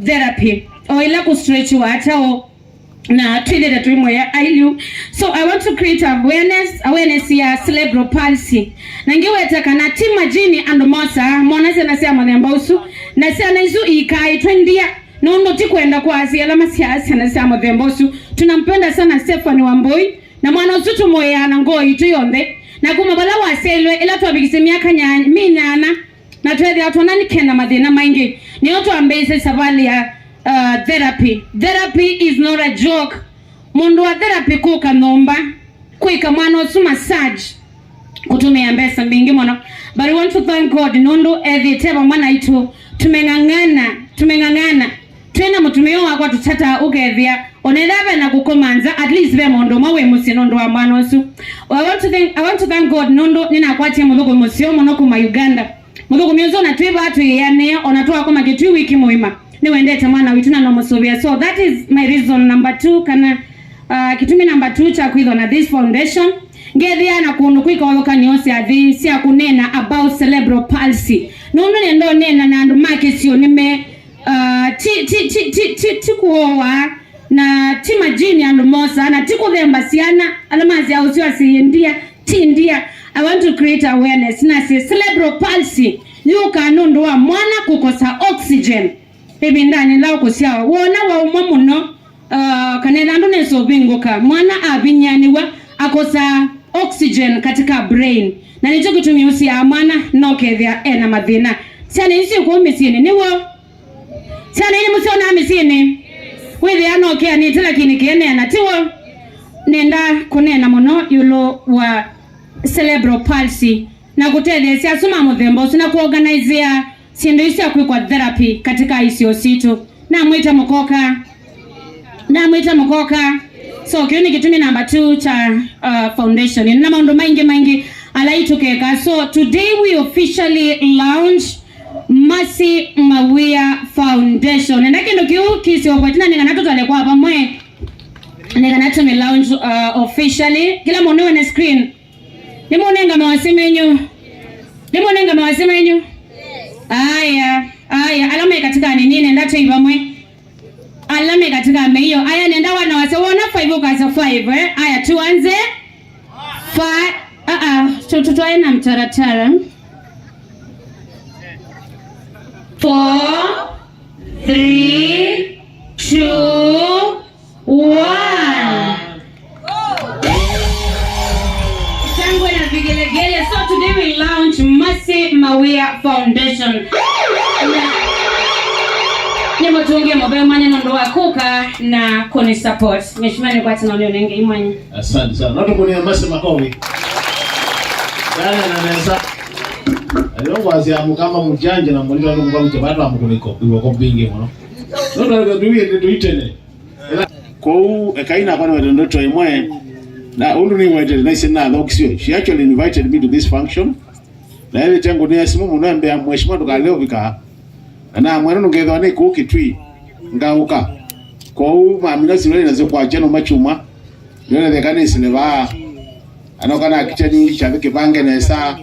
therapy o ila ku stretch wacha na twende da tuimo ya ILU. So I want to create awareness ya cerebral palsy na ngiweta kana tima jini and mosa mona se na se amanyamba usu na se na izu ikai twendia nondo tikwenda kwa asiala masiasa na se amanyamba usu. Tunampenda sana Stephanie Wambui na mwana usutu moya na ngoi tuyonde na kumabala waselwe ila twabigise miaka nyanya minana na twede atonani kenda madena maingi ni oto ambeze savali ya therapy. Therapy is not a joke. Mundu wa therapy kuka nomba kuika mwana osu massage kutumia mbesa mingi mono. But we want to thank God nondo teba mwana itu tumengangana twena mutumio wakwa tutata ukethia onelave na kukomanza at least ve mondo mawe musi nondo wa mwana osu. I want to thank God nondo nina kwatia mudhugu musio mono kuma Uganda mudhugu miozo na tuiba atu yanea onatoa kuma kitu wiki muima ni wendete mwana wituna no musovia. So that is my reason number 2 kana kitumi number 2 cha kuidho na this foundation ngethia na kunu kwika waloka nyose athi sia kunena about cerebral palsy nondo nendo nena na andu make sio nime ti kuowa na ti majini andu mosa na ti kuthemba siana alamazi au sio asiendia tindia. I want to create awareness na cerebral palsy yuka nondo wa mwana kukosa oxygen bibi ndani lao kusiawa wona wa umuno kanena ndo neso bingoka mwana abinyaniwa akosa oxygen katika brain na nicho kitumia usia mwana nokethia ena madhina sana isi ko misini niwo sana ni musiona misini wewe anokea ni tela kinikene na tiwo nenda kunena muno yulo wa cerebral palsy na kutelezea suma muthembo sina kuorganizea siendo isi ya kwa therapy katika ICOC na mwita mkoka. So kioni kitumi number 2 cha foundation na maondo maingi alaitukeka. So today we officially launch Mercy Mawia Foundation and akendo kiu kisi wapatina ninganato tale kwa hapa mwe ninganato me launch officially kila mwonewe na screen nimonenga mawasema enyu aya alame katika nini ndacho ibamwe alame katika meyo aya nenda wana wase wona 5 ukaza 5 aya tuanze 5 tutoe na mtaratara 4 3 2 1 Shangwe na vigelegele. So today we launch Mercy Mawia Foundation. Nyemo tuongea mobile maneno ndo wakuka na kuni support. Mheshimiwa kwa tena leo nenge imani. Asante sana. Nato kunia Mercy makowi. Dana na nesa. Aliongo azia mukamba mujanje na mwalimu ndo mukamba mtebatu amukuniko. Iwo kompinge mwana. Nato nduye nduitene. Ko ekaina kwa ndoto imwe. Na undu ni invited na isina dokisio. She actually invited me to this function. Na ile tangu ni asimu munombe ya mheshimiwa tukaleo vika. Na mwana ngethwa ni ku kitwi ngauka. Ko mamina sirene nazo kwa chano machuma. Ndio the kanisa ne ba. Anokana kichani cha kibange nesa.